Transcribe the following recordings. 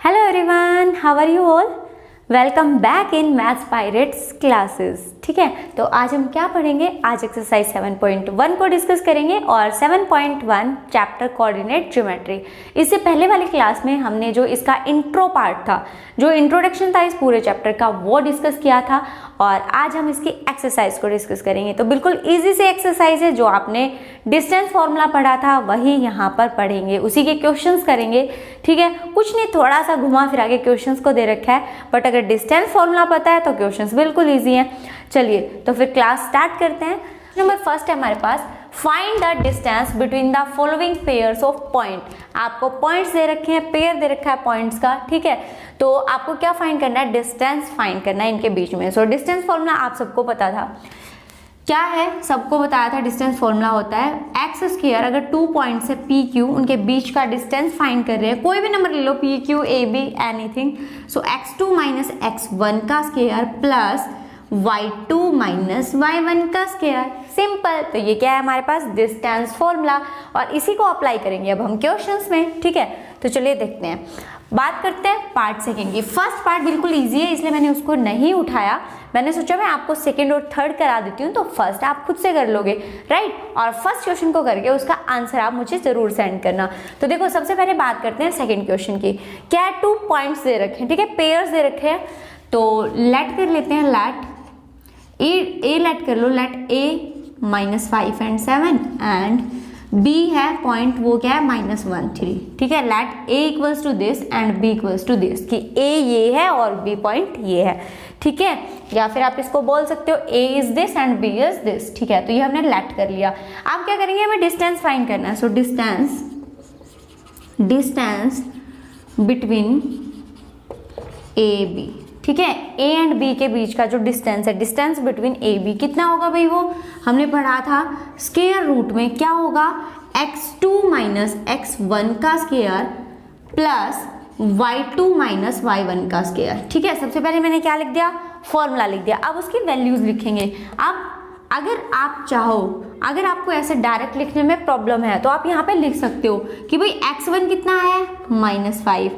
Hello everyone, how are you all? Welcome back in maths pirates classes. ठीक है, तो आज हम क्या पढ़ेंगे? आज एक्सरसाइज 7.1 को डिस्कस करेंगे और 7.1 चैप्टर कोऑर्डिनेट ज्योमेट्री। इससे पहले वाली क्लास में हमने जो इसका इंट्रो पार्ट था, जो इंट्रोडक्शन था इस पूरे चैप्टर का, वो डिस्कस किया था और आज हम इसकी एक्सरसाइज को डिस्कस करेंगे। तो बिल्कुल इजी से एक्सरसाइज है, जो आपने डिस्टेंस फॉर्मूला पढ़ा था वही यहाँ पर पढ़ेंगे, उसी के क्वेश्चंस करेंगे। ठीक है, कुछ नहीं, थोड़ा सा घुमा फिरा के क्वेश्चंस को दे रखा है, बट अगर डिस्टेंस फॉर्मूला पता है तो क्वेश्चंस बिल्कुल इजी हैं। चलिए तो फिर क्लास स्टार्ट करते हैं। नंबर फर्स्ट है हमारे पास, find the distance between the following pairs of point. आपको पॉइंट्स दे रखे हैं, पेयर दे रखा है पॉइंट्स का। ठीक है, तो आपको क्या फाइंड करना है? डिस्टेंस फाइंड करना है इनके बीच में। सो डिस्टेंस फॉर्मूला आप सबको पता था, क्या है? सबको बताया था। डिस्टेंस फॉर्मूला होता है एक्स स्क्वायर, अगर 2 पॉइंट्स है पी क्यू, उनके बीच का डिस्टेंस फाइंड कर रहे हैं, कोई भी नंबर ले लो, P Q A B anything. So x2 minus x1 का square plus y2 minus y1 का स्क्वायर। सिंपल। तो ये क्या है हमारे पास? डिस्टेंस फॉर्मूला, और इसी को अप्लाई करेंगे अब हम क्वेश्चंस में। ठीक है, तो चलिए देखते हैं। बात करते हैं पार्ट सेकंड की। फर्स्ट पार्ट बिल्कुल इजी है, इसलिए मैंने उसको नहीं उठाया। मैंने सोचा मैं आपको सेकंड और थर्ड करा देती हूँ, तो फर्स्ट आप खुद से कर लोगे, राइट? और फर्स्ट क्वेश्चन को करके उसका आंसर आप मुझे जरूर सेंड करना। तो देखो, सबसे पहले बात करते हैं सेकंड क्वेश्चन की। क्या 2 पॉइंट्स दे रखे हैं, ठीक है, पेयर्स दे रखे हैं। तो लेट कर लेते हैं, लेट ए लेट कर लो, let A -5 and 7 and B है पॉइंट, वो क्या है? -1 3। ठीक है, let A equals to this and B equals to this, कि ए ये है और बी पॉइंट ये है। ठीक है, या फिर आप इसको बोल सकते हो A is this and B is this. ठीक है, तो ये हमने लेट कर लिया। आप क्या करेंगे? हमें डिस्टेंस फाइंड करना है। So distance between A B. ठीक है, ए एंड बी के बीच का जो डिस्टेंस है, डिस्टेंस बिटवीन ए बी कितना होगा भाई? वो हमने पढ़ा था स्क्वायर रूट में, क्या होगा? x2 माइनस x1 का square plus y2 minus y1 का स्क्वायर। ठीक है, सबसे पहले मैंने क्या लिख दिया? फॉर्मूला लिख दिया। अब उसकी वैल्यूज लिखेंगे। अब अगर आप चाहो, अगर आपको ऐसे डायरेक्ट लिखने में प्रॉब्लम है, तो आप यहाँ पे लिख सकते हो कि भाई x1 कितना है? -5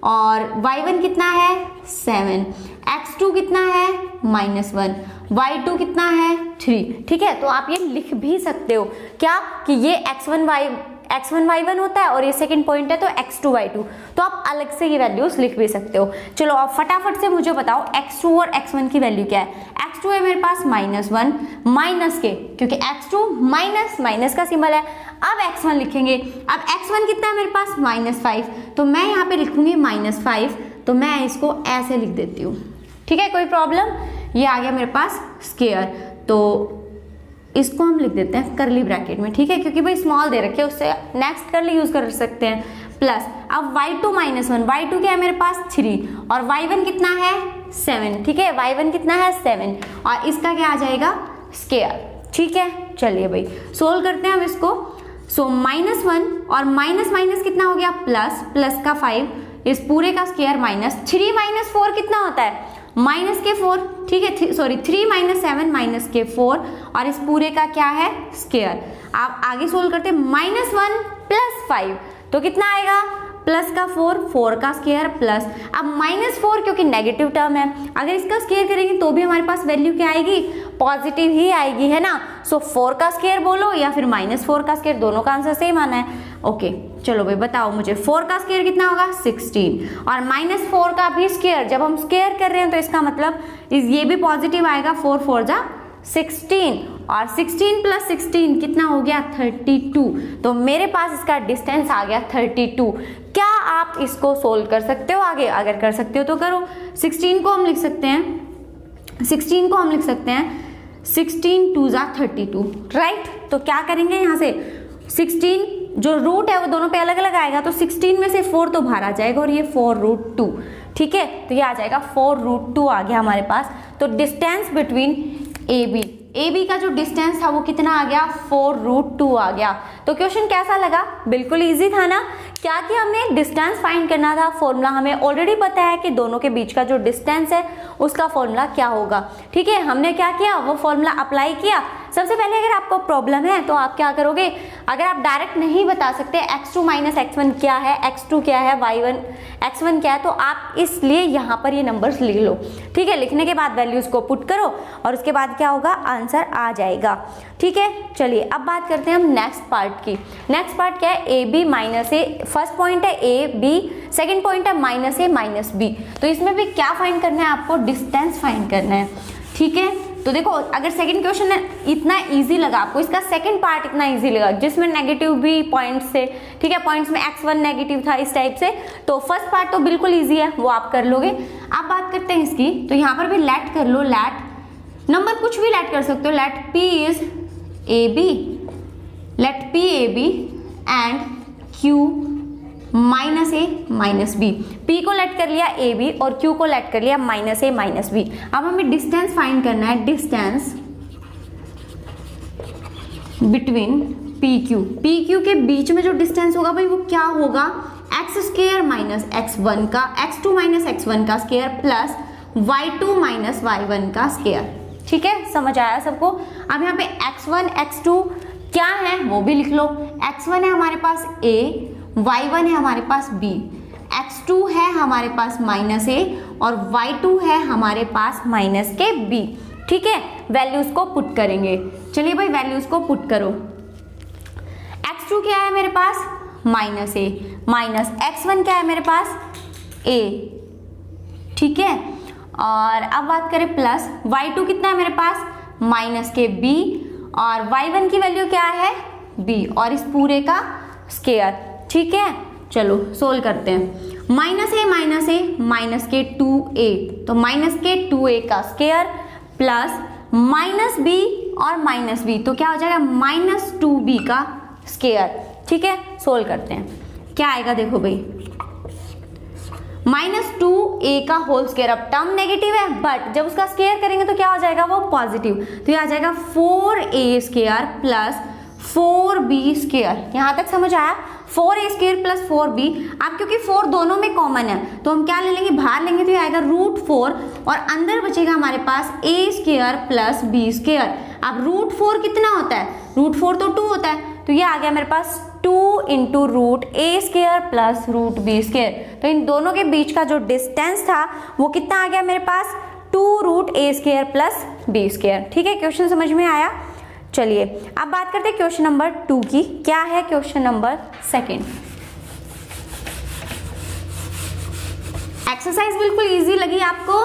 और y1 कितना है? 7, x2 कितना है? -1, y2 कितना है? 3। ठीक है, तो आप ये लिख भी सकते हो क्या, कि ये x1 y1 होता है और ये सेकंड पॉइंट है तो x2 y2, तो आप अलग से ये वैल्यूज लिख भी सकते हो। चलो अब फटाफट से मुझे बताओ x2 और x1 की वैल्यू क्या है? x2 है मेरे पास -1 माइनस के, क्योंकि x2 माइनस का सिंबल है। अब x1 लिखेंगे। अब x1 कितना है मेरे पास? -5, तो मैं यहाँ पे लिखूंगी -5, तो मैं इसको ऐसे लिख देती हूँ। ठीक है, कोई प्रॉब्लम? ये आ गया मेरे पास स्क्वायर, तो इसको हम लिख देते हैं करली ब्रैकेट में। ठीक है, क्योंकि भाई स्मॉल दे रखे, उससे नेक्स्ट करली यूज कर सकते हैं। प्लस अब y2 -1, y2 क्या है मेरे पास? 3 और y1 कितना है? 7। ठीक है, y1 कितना है? 7 और इसका क्या आ जाएगा? स्क्वायर। ठीक है, चलिए भाई सोल्व करते हैं हम इसको। सो -1 और माइनस कितना हो गया? प्लस का 5, इस पूरे का स्क्वायर माइनस 3 - 4 कितना होता है? -4। ठीक है, सॉरी 3 - 7 -4 और इस पूरे का क्या है? स्क्वायर। आप आगे सोल्व करते हैं। -1 + 5 तो कितना आएगा? प्लस का 4 का स्क्वायर प्लस, अब -4 क्योंकि नेगेटिव टर्म है, अगर इसका स्क्वायर करेंगे तो भी हमारे पास वैल्यू क्या आएगी? पॉजिटिव ही आएगी, है ना? सो 4 का स्क्वायर बोलो या फिर -4 का स्क्वायर, दोनों का आंसर सेम आना है। ओके, चलो भाई बताओ मुझे 4 का स्क्वायर कितना होगा? 16 और -4 का भी स्क्वायर। जब हम स्क्वायर कर रहे हैं तो इसका मतलब ये भी पॉजिटिव आएगा। 4 4 जा 16 और 16 + 16 कितना हो गया? 32। तो मेरे पास इसका डिस्टेंस आ गया 32। क्या आप इसको सोल्व कर सकते हो आगे? अगर कर सकते हो तो करो। 16 को हम लिख सकते हैं 16 2 जा 32, राइट? तो क्या करेंगे यहाँ से? 16 जो रूट है वो दोनों पे अलग अलग आएगा, तो 16 में से 4 तो बाहर आ जाएगा और ये 4√2। ठीक है, तो ये आ जाएगा 4√2 आ गया हमारे पास। तो डिस्टेंस बिटवीन ए बी का जो डिस्टेंस था वो कितना आ गया? 4√2 आ गया। तो क्वेश्चन कैसा लगा? बिल्कुल इजी था ना? क्या कि हमें डिस्टेंस फाइंड करना था। फॉर्मूला हमें ऑलरेडी पता है कि दोनों के बीच का जो डिस्टेंस है उसका फॉर्मूला क्या होगा। ठीक है, हमने क्या किया? वो फॉर्मूला अप्लाई किया, सबसे पहले अगर आपको प्रॉब्लम है तो आप क्या करोगे, अगर आप डायरेक्ट नहीं बता सकते x2 माइनस x1 क्या है, x2 क्या है, y1 x1 क्या है, तो आप इसलिए यहाँ पर ये नंबर्स लिख लो। ठीक है, लिखने के बाद वैल्यूज को पुट करो और उसके बाद क्या होगा, आंसर आ जाएगा। ठीक है, चलिए अब बात करते हैं हम नेक्स्ट पार्ट की। नेक्स्ट पार्ट क्या है, A B minus A. First point है ए बी, सेकेंड पॉइंट है माइनस ए माइनस बी। तो इसमें भी क्या फाइंड करना है आपको, डिस्टेंस फाइंड करना है। ठीक है, तो देखो अगर सेकंड क्वेश्चन इतना इजी लगा आपको, इसका सेकंड पार्ट इतना इजी लगा जिसमें नेगेटिव भी पॉइंट्स थे, ठीक है, पॉइंट्स में x1 नेगेटिव था इस टाइप से, तो फर्स्ट पार्ट तो बिल्कुल इजी है, वो आप कर लोगे। अब बात करते हैं इसकी, तो यहाँ पर भी लेट कर लो, लेट नंबर कुछ भी लेट कर सकते हो, let p is A B, let p A B and q minus A minus B. P को लेट कर लिया ए बी और क्यू को लेट कर लिया माइनस ए माइनस बी। अब हमें डिस्टेंस फाइंड करना है, distance between P Q. P Q के बीच में जो डिस्टेंस होगा भाई वो क्या होगा, एक्स स्क्वायर माइनस x1 का, x2 माइनस x1 का square plus y2 minus y1 का स्क्वायर। ठीक है, समझ आया सबको। अब यहाँ पे x1 x2 क्या है वो भी लिख लो। x1 है हमारे पास a, y1 है हमारे पास b, x2 है हमारे पास माइनस a और y2 है हमारे पास माइनस के b। ठीक है, वैल्यूज को पुट करेंगे। चलिए भाई वैल्यूज को पुट करो। x2 क्या है मेरे पास, माइनस a, माइनस x1 क्या है मेरे पास, a। ठीक है, और अब बात करें प्लस y2 कितना है मेरे पास, माइनस के b और y1 की वैल्यू क्या है, b और इस पूरे का स्क्वायर। ठीक है, चलो सोल्व करते हैं। माइनस ए माइनस के 2a, तो माइनस के 2a का स्क्वायर प्लस माइनस b और माइनस b, तो क्या हो जाएगा माइनस 2b का स्क्वायर। ठीक है, सोल्व करते हैं, क्या आएगा देखो भाई, माइनस 2a का होल स्क्वायर। अब टर्म नेगेटिव है बट जब उसका स्क्वायर करेंगे तो क्या हो जाएगा, वो पॉजिटिव, तो ये आ जाएगा 4a square plus 4b square. यहाँ तक समझ आया, 4a स्क्वायर प्लस 4b। अब क्योंकि 4 दोनों में कॉमन है तो हम क्या ले लेंगे, बाहर लेंगे तो ये आएगा √4 और अंदर बचेगा हमारे पास a square plus b square. अब √4 कितना होता है, √4 तो 2 होता है, तो ये आ गया मेरे पास 2 into √a square plus √b square. तो इन दोनों के बीच का जो डिस्टेंस था वो कितना आ गया मेरे पास, 2 √a square plus b square. ठीक है, क्वेश्चन समझ में आया। चलिए अब बात करते हैं क्वेश्चन नंबर 2 की। क्या है क्वेश्चन नंबर 2? एक्सरसाइज बिल्कुल इजी लगी आपको।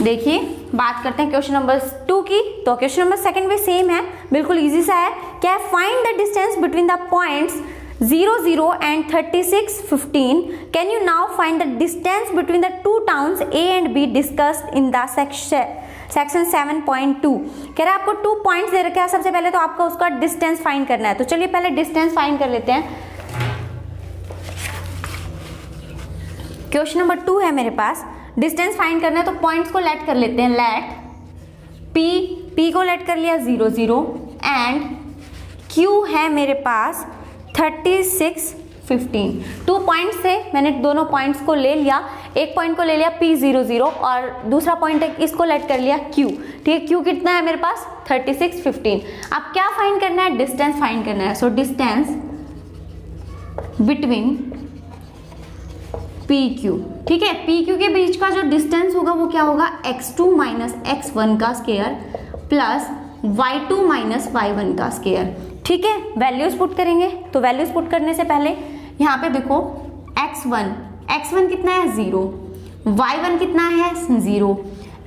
देखिए बात करते हैं क्वेश्चन नंबर 2 की। तो क्वेश्चन नंबर 2 भी सेम है, बिल्कुल इजी सा है। क्या है, find the distance between the points 0, 0 and 36, 15. Can you now find the distance between the two towns A and B discussed in the section 7.2? कह रहा है आपको 2 पॉइंट्स दे रखे हैं, सबसे पहले तो आपको उसका डिस्टेंस फाइंड करना है। तो चलिए पहले डिस्टेंस फाइंड कर लेते हैं। क्वेश्चन नंबर 2 है मेरे पास, डिस्टेंस फाइंड करना है तो पॉइंट्स को लेट कर लेते हैं। लेट P को लेट कर लिया 0, 0 एंड Q है मेरे पास 36, 15। 2 पॉइंट्स थे, मैंने दोनों पॉइंट्स को ले लिया, एक पॉइंट को ले लिया P0, 0 और दूसरा पॉइंट है इसको लेट कर लिया Q। ठीक है, Q कितना है मेरे पास 36, 15। अब क्या फाइंड करना है, डिस्टेंस फाइंड करना है। सो डिस्टेंस बिटवीन PQ, ठीक है, PQ के बीच का जो डिस्टेंस होगा वो क्या होगा, x2 माइनस x1 का square plus y2 minus y1 का स्क्वायर। ठीक है, वैल्यूज पुट करेंगे। तो वैल्यूज पुट करने से पहले यहाँ पे देखो x1 कितना है 0, y1 कितना है 0,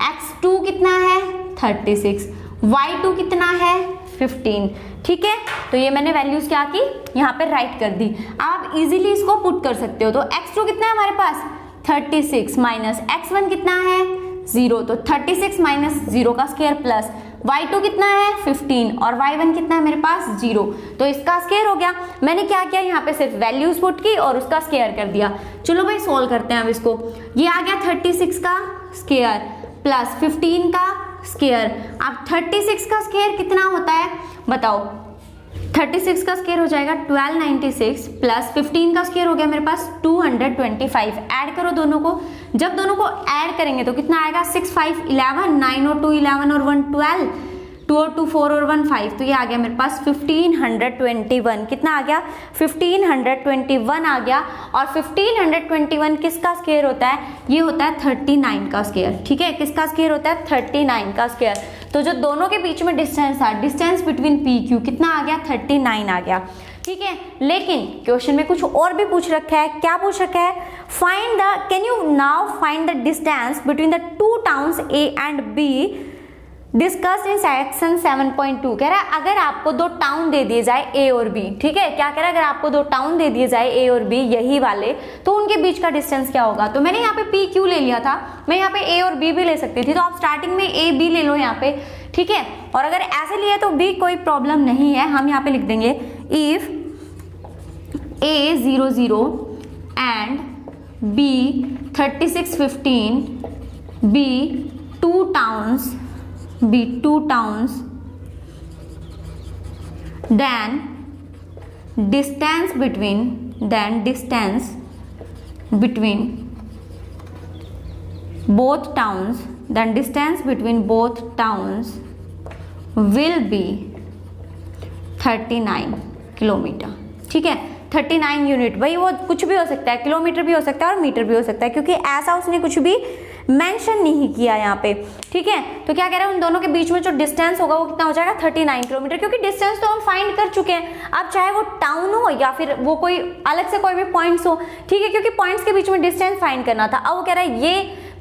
x2 कितना है 36, y2 कितना है 15। ठीक है, तो ये मैंने वैल्यूज क्या की, यहाँ पे राइट कर दी। आप इजीली इसको पुट कर सकते हो। तो x2 कितना है हमारे पास 36 माइनस x1 कितना है 0, तो 36 माइनस 0 का स्क्वायर प्लस y2 कितना है 15 और y1 कितना है मेरे पास 0, तो इसका स्क्वायर हो गया। मैंने क्या किया, यहाँ पे सिर्फ वैल्यूज पुट की और उसका स्क्वायर कर दिया। चलो भाई सोल्व करते हैं अब इसको। ये आ गया 36 का स्क्वायर प्लस 15 का स्क्वायर। अब 36 का स्क्वायर कितना होता है बताओ, 36 का स्क्वायर हो जाएगा 1296 प्लस 15 का स्क्वायर हो गया मेरे पास 225। ऐड करो दोनों को, जब दोनों को ऐड करेंगे तो कितना आएगा 6, 5, 11, 9 और 2 11 और 1 12, 2 और 2 4 और 1 5, तो ये आ गया मेरे पास 1521। कितना आ गया? 1521 आ गया। और 1521 किसका स्क्वायर होता है? ये होता है 39 का स्क्वायर। ठीक है, किसका स्क्वायर होता है? 39 का स्क्वायर। तो जो दोनों के बीच में डिस्टेंस था, डिस्टेंस बिटवीन पी क्यू कितना आ गया? 39 आ गया। ठीक है, लेकिन क्वेश्चन में कुछ और भी पूछ रखा है। क्या पूछ रखा है? Find the, can you now find the distance between the two towns A and be discussed in section 7.2। कह रहा है अगर आपको दो टाउन दे दिए जाए ए और बी, ठीक है, क्या कह रहा है? अगर आपको दो टाउन दे दिए जाए ए और बी, यही वाले, तो उनके बीच का डिस्टेंस क्या होगा? तो मैंने यहाँ पे पी क्यू ले लिया था, मैं यहाँ पे ए और बी भी ले सकती थी, तो आप स्टार्टिंग में ए बी ले लो यहाँ पे। ठीक है, और अगर ऐसे लिए तो भी कोई प्रॉब्लम नहीं है, हम यहाँ पे लिख देंगे if A 0 0 and B 36 15, B two towns, then distance between both towns will be 39 kilometre. ठीक है, 39 यूनिट। भाई वो कुछ भी हो सकता है, किलोमीटर भी हो सकता है और मीटर भी हो सकता है, क्योंकि ऐसा उसने कुछ भी मेंशन नहीं किया यहाँ पे। ठीक है, तो क्या कह रहा है? उन दोनों के बीच में जो डिस्टेंस होगा वो कितना हो जाएगा? 39 किलोमीटर, क्योंकि डिस्टेंस तो हम फाइंड कर चुके हैं। अब चाहे वो टाउन हो या फिर वो कोई अलग से कोई भी पॉइंट्स हो, ठीक है, क्योंकि पॉइंट्स के बीच में डिस्टेंस फाइंड करना था। अब वो कह रहा है ये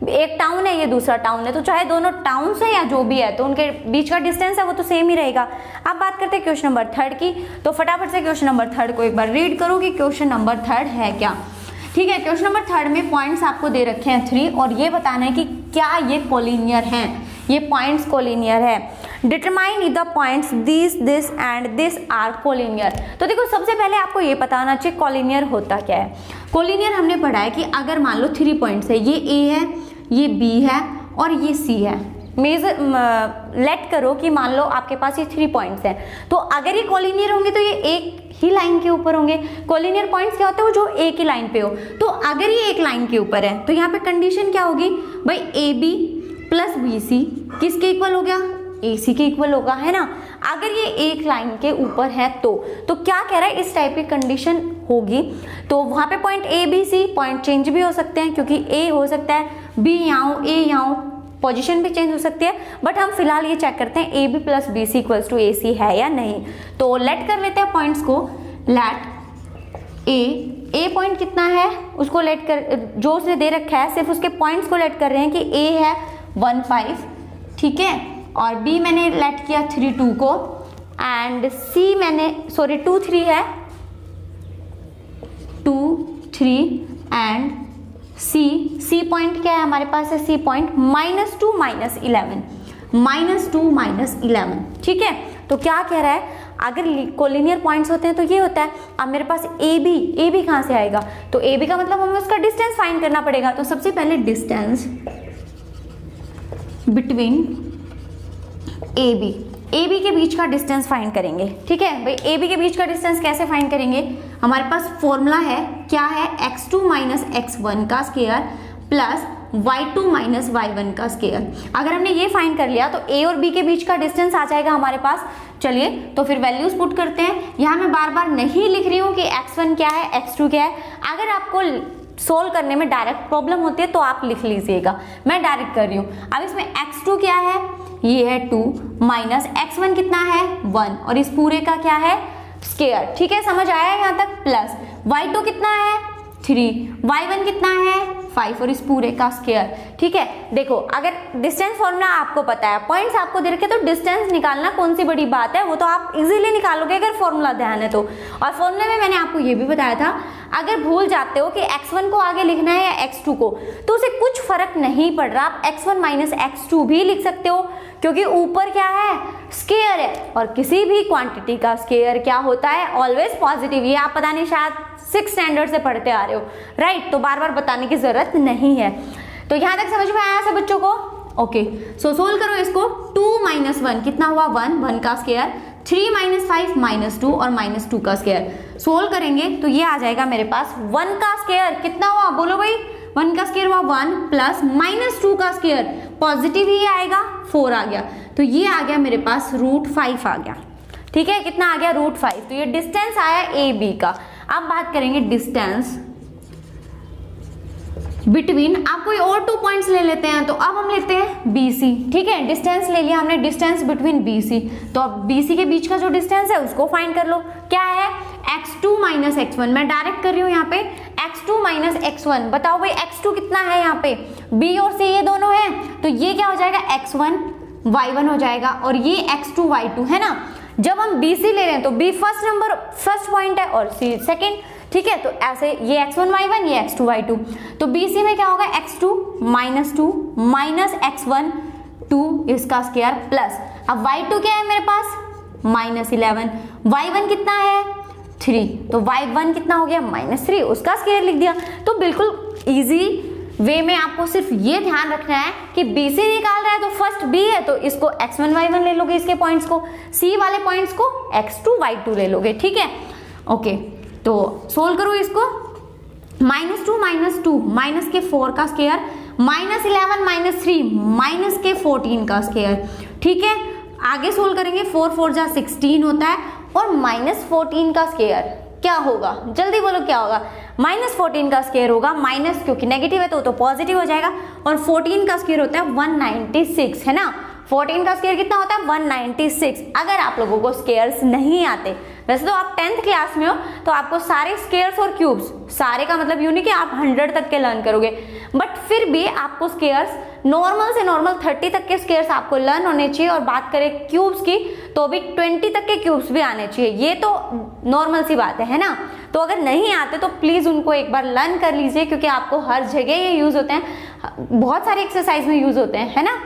एक टाउन है, ये दूसरा टाउन है, तो चाहे दोनों टाउन्स है या जो भी है, तो उनके बीच का डिस्टेंस है वो तो सेम ही रहेगा। अब बात करते हैं क्वेश्चन नंबर 3 की, तो फटाफट से क्वेश्चन नंबर 3 को एक बार रीड करो कि क्वेश्चन नंबर 3 है क्या। ठीक है, क्वेश्चन नंबर 3 में पॉइंट्स आपको दे रखे हैं 3, और ये बताना है कि क्या ये कोलिनियर हैं, ये पॉइंट्स कोलिनियर है। Determine if the points this and this are collinear. तो देखो, सबसे पहले आपको ये पता होना चाहिए कोलिनियर होता क्या है। कोलिनियर हमने पढ़ा है कि अगर मान लो 3 पॉइंट्स है, ये ए है, ये बी है और ये सी है। मेजर लेट करो कि मान लो आपके पास ये 3 पॉइंट्स हैं, तो अगर ये कोलिनियर होंगे तो ये एक ही लाइन के ऊपर होंगे। कोलिनियर पॉइंट्स क्या होते हैं? वो जो एक ही लाइन पे हो। तो अगर ये एक लाइन के ऊपर है तो यहाँ पे कंडीशन क्या होगी? भाई A B plus B C किसके इक्वल हो गया? ए सी के इक्वल होगा, है ना। अगर ये एक लाइन के ऊपर है तो क्या कह रहा है? इस टाइप की कंडीशन होगी। तो वहां पे point A B C point change भी हो सकते हैं, क्योंकि ए हो सकता है, बी यहाँ हो, ए यहाँ हो, पोजीशन भी चेंज हो सकती है। बट हम फिलहाल ये चेक करते हैं A B plus B C equals to A C है या नहीं। तो लेट कर लेते हैं पॉइंट्स को। लेट ए पॉइंट कितना है उसको लेट कर, जो उसने दे रखा है सिर्फ उसके पॉइंट्स को लेट कर रहे हैं कि ए है 1 5, ठीक है, और बी मैंने लेट किया 3 2 को, एंड सी मैंने 2 3 है 2 3, एंड सी पॉइंट क्या है हमारे पास है? सी पॉइंट -2 -11, ठीक है। तो क्या कह रहा है? अगर कोलिनियर पॉइंट्स होते हैं तो ये होता है। अब मेरे पास ए बी कहाँ से आएगा? तो ए बी का मतलब हमें उसका डिस्टेंस फाइंड करना पड़ेगा। तो सबसे पहले डिस्टेंस बिटवीन ए बी के बीच का डिस्टेंस फाइंड करेंगे, ठीक है भाई। ए बी के बीच का डिस्टेंस कैसे फाइंड करेंगे? हमारे पास फॉर्मूला है, क्या है? x2 माइनस x1 का square plus y2 minus y1 का स्क्वायर। अगर हमने ये फाइंड कर लिया तो a और b के बीच का डिस्टेंस आ जाएगा हमारे पास। चलिए तो फिर वैल्यूज पुट करते हैं। यहाँ मैं बार बार नहीं लिख रही हूँ कि x1 क्या है, x2 क्या है। अगर आपको सोल्व करने में डायरेक्ट प्रॉब्लम होती है तो आप लिख लीजिएगा, मैं डायरेक्ट कर रही हूँ। अब इसमें x2 क्या है? ये है 2 माइनस x1 कितना है? 1, और इस पूरे का क्या है? स्क्वायर, ठीक है, समझ आया यहाँ तक। प्लस y2 कितना है? 3, y1 कितना है? 5, और इस पूरे का स्क्वायर, ठीक है। देखो, अगर डिस्टेंस फॉर्मूला आपको पता है, पॉइंट्स आपको दे रखे, तो डिस्टेंस निकालना कौन सी बड़ी बात है, वो तो आप इजीली निकालोगे अगर फॉर्मूला ध्यान है तो। और फॉर्मूले में मैंने आपको ये भी बताया था, अगर भूल जाते हो कि x1 को आगे लिखना है या x2 को, तो उसे कुछ फर्क नहीं पड़ रहा, आप x1 माइनस x2 भी लिख सकते हो, क्योंकि ऊपर क्या है? स्क्वायर है, और किसी भी क्वांटिटी का स्क्वायर क्या होता है? Always positive. ये आप पता नहीं शायद 6th स्टैंडर्ड से पढ़ते आ रहे हो, राइट। तो बार बार बताने की जरूरत नहीं है। तो यहां तक समझ में आया सब बच्चों को? ओके, सो सोल्व करो इसको। 2 माइनस 1 कितना हुआ? 1 का स्क्वायर, 3 माइनस 5 -2 और -2 का स्क्वायर। सोल्व करेंगे तो ये आ जाएगा मेरे पास 1 का स्क्वायर कितना हुआ? बोलो भाई, 1 का स्क्वायर हुआ 1 प्लस -2 का स्क्वायर, पॉजिटिव ही आएगा, 4 आ गया। तो ये आ गया मेरे पास √5 आ गया। ठीक है, कितना आ गया √5। तो ये डिस्टेंस आया ए बी का। अब बात करेंगे डिस्टेंस बिटवीन, आप कोई और 2 पॉइंट्स ले लेते हैं। तो अब हम लेते हैं BC। ठीक है, डिस्टेंस ले लिया हमने, डिस्टेंस बिटवीन BC। तो अब BC के बीच का जो डिस्टेंस है उसको फाइंड कर लो। क्या है, x2 - x1। मैं डायरेक्ट कर रही हूँ यहाँ पे x2 - x1। बताओ भाई x2 कितना है, यहाँ पे B और C ये दोनों हैं, तो ये क्या हो जाएगा x1 y1 हो जाएगा, और ये x2 y2 है ना। जब हम BC ले रहे हैं तो B फर्स्ट पॉइंट है और C सेकेंड। ठीक है, तो ऐसे ये x1 y1 ये x2 y2। तो BC में क्या होगा, x2 - 2 - x1 2 इसका स्क्वायर प्लस, अब y2 क्या है मेरे पास -11, y1 कितना है 3, तो y1 कितना हो गया -3, उसका स्क्वायर लिख दिया। तो बिल्कुल इजी वे में आपको सिर्फ ये ध्यान रखना है कि BC निकाल रहा है तो फर्स्ट B है, तो इसको x1 y1 ले लोगे, इसके पॉइंट्स को, C वाले पॉइंट्स को x2 y2 ले लोगे। ठीक है, ओके, तो सोल्व करो इसको। -2 - 2 माइनस के 4 का स्क्वायर, -11 - 3 माइनस के 14 का स्क्वायर। ठीक है, आगे सोल्व करेंगे, 4 4 जा 16 होता है, और -14 का स्क्वायर क्या होगा, जल्दी बोलो क्या होगा। -14 का स्क्वायर होगा, माइनस क्योंकि नेगेटिव है तो पॉजिटिव हो जाएगा, और 14 का स्क्वायर होता है 196 है ना। 14 का स्क्वायर कितना होता है 196। अगर आप लोगों को स्क्वायर्स नहीं आते, वैसे तो आप 10th क्लास में हो तो आपको सारे स्क्वायर्स और क्यूब्स, सारे का मतलब यूं नहीं कि आप 100 तक के लर्न करोगे, बट फिर भी आपको स्क्वायर्स नॉर्मल से नॉर्मल 30 तक के स्क्वायर्स आपको लर्न होने चाहिए। और बात करें क्यूब्स की तो भी 20 तक के क्यूब्स भी आने चाहिए, ये तो नॉर्मल सी बात है ना। तो अगर नहीं आते तो प्लीज उनको एक बार लर्न कर लीजिए, क्योंकि आपको हर जगह ये यूज होते हैं, बहुत सारे एक्सरसाइज में यूज होते हैं, है ना।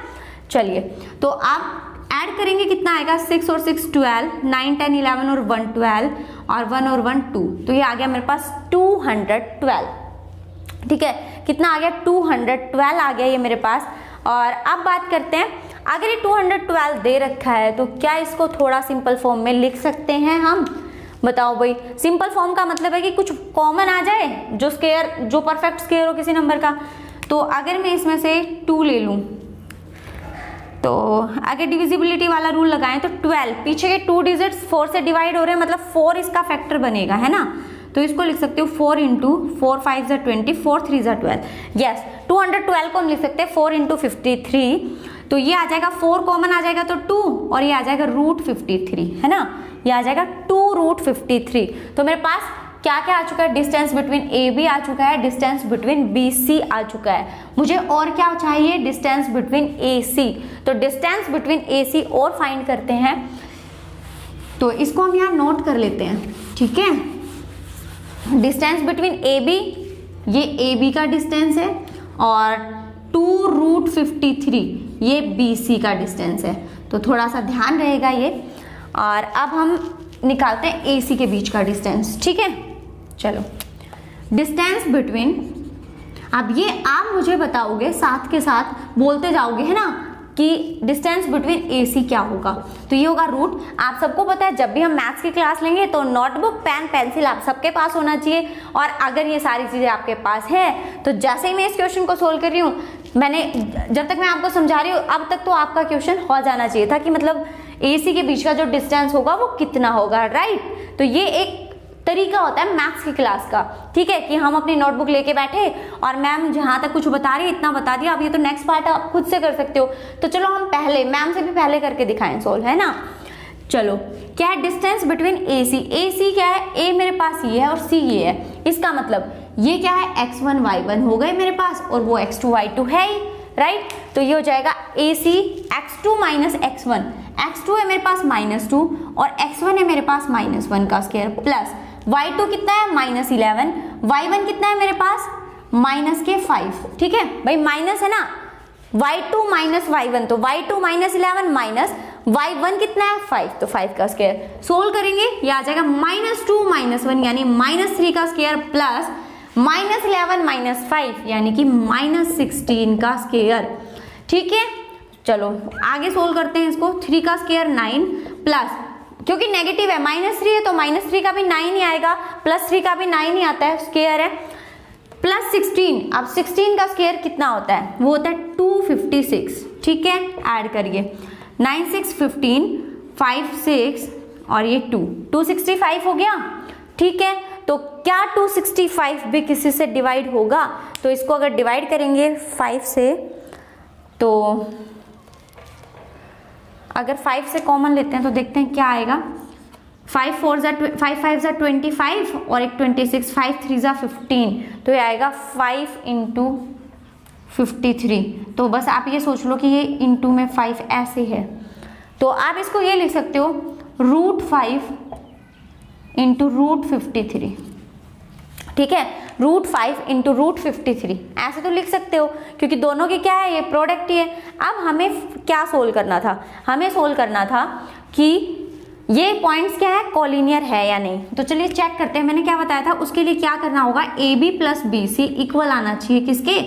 चलिए, तो आप ऐड करेंगे, कितना आएगा 6 और 6 12, 9 10 11 और 1 12, और 1 और 1 2, तो ये आ गया मेरे पास 212। ठीक है, कितना आ गया 212 आ गया ये मेरे पास। और अब बात करते हैं, अगर ये 212 दे रखा है तो क्या इसको थोड़ा सिंपल फॉर्म में लिख सकते हैं हम, बताओ भाई। सिंपल फॉर्म का मतलब है कि कुछ कॉमन आ जाए, जो स्क्वायर, जो परफेक्ट स्क्वायर हो किसी नंबर का। तो अगर मैं इसमें से 2 ले लूं, तो अगर डिविजिबिलिटी वाला रूल लगाएं तो 12, पीछे के 2 डिजिट्स 4 से डिवाइड हो रहे हैं, मतलब 4 इसका फैक्टर बनेगा, है ना। तो इसको लिख सकते हो 4 × 4 5 = 20, 4 3 = 12। यस, 212 को हम लिख सकते हैं 4 × 53। तो ये आ जाएगा 4 कॉमन आ जाएगा तो 2, और ये आ जाएगा √53, है ना। ये आ जाएगा 2√53। तो मेरे पास क्या क्या आ चुका है, डिस्टेंस बिटवीन AB आ चुका है, डिस्टेंस बिटवीन BC आ चुका है। मुझे और क्या चाहिए, डिस्टेंस बिटवीन AC। तो डिस्टेंस बिटवीन AC और फाइंड करते हैं, तो इसको हम यहाँ नोट कर लेते हैं। ठीक है, डिस्टेंस बिटवीन AB, ये AB का डिस्टेंस है, और 2√53 ये BC का डिस्टेंस है। तो थोड़ा सा ध्यान रहेगा ये। और अब हम निकालते हैं AC के बीच का डिस्टेंस। ठीक है, चलो, डिस्टेंस बिटवीन, अब ये आप मुझे बताओगे, साथ के साथ बोलते जाओगे, है ना, कि डिस्टेंस बिटवीन AC क्या होगा। तो ये होगा रूट। आप सबको पता है, जब भी हम मैथ्स की क्लास लेंगे तो नोटबुक, पेन, पेंसिल आप सबके पास होना चाहिए। और अगर ये सारी चीज़ें आपके पास है तो जैसे ही मैं इस क्वेश्चन को सोल्व कर रही हूँ, मैंने जब तक मैं आपको समझा रही हूँ अब तक तो आपका क्वेश्चन हो जाना चाहिए था कि मतलब AC के बीच का जो डिस्टेंस होगा वो कितना होगा, राइट। तो ये एक तरीका होता है मैथ्स की क्लास का। ठीक है, कि हम अपनी नोटबुक लेके बैठे और मैम जहाँ तक कुछ बता रही है इतना बता दिया, अब ये तो नेक्स्ट पार्ट आप खुद से कर सकते हो। तो चलो हम पहले मैम से भी पहले करके दिखाएं सोल्व, है ना। चलो, क्या है डिस्टेंस बिटवीन AC क्या है, A मेरे पास ये है और C ये है। इसका मतलब ये क्या है, x1 y1 हो गए मेरे पास, और वो x2 y2 है ही, राइट। तो ये हो जाएगा AC x2 - x1, x2 है मेरे पास -2 और x1 है मेरे पास -1 का स्क्वायर, प्लस y2 कितना है -11, y1 कितना है मेरे पास -5। ठीक है भाई, माइनस है ना, y2 - y1, तो y2 -11 माइनस y1 कितना है 5, तो 5 का स्क्वायर। सोल्व करेंगे, ये आ जाएगा -2 - 1 यानी -3 का स्क्वायर, प्लस -11 - 5 यानी कि -16 का स्क्वायर। ठीक है, चलो आगे सोल्व करते हैं इसको। 3 का स्क्वायर 9, प्लस क्योंकि नेगेटिव है -3 है तो -3 का भी 9 ही आएगा, +3 का भी 9 ही आता है, स्क्वायर है, प्लस 16। अब 16 का स्क्वायर कितना होता है, वो होता है 256। ठीक है, ऐड करिए 9 6 15, 5 6 और ये 2, 265 हो गया। ठीक है, तो क्या 265 भी किसी से डिवाइड होगा? तो इसको अगर डिवाइड करेंगे 5 से, तो अगर 5 से कॉमन लेते हैं तो देखते हैं क्या आएगा। 5 5 5 25 और एक 26, 5 3 15, तो ये आएगा 5 × 53। तो बस आप ये सोच लो कि ये इंटू में 5 ऐसे है, तो आप इसको ये लिख सकते हो √5 × √53। ठीक है, √5 × √53 ऐसे तो लिख सकते हो, क्योंकि दोनों के क्या है, ये प्रोडक्ट ही है। अब हमें क्या सोल्व करना था? हमें सोल्व करना था कि ये पॉइंट्स क्या है, कोलिनियर है या नहीं। तो चलिए चेक करते हैं। मैंने क्या बताया था, उसके लिए क्या करना होगा, AB + BC इक्वल आना चाहिए किसके,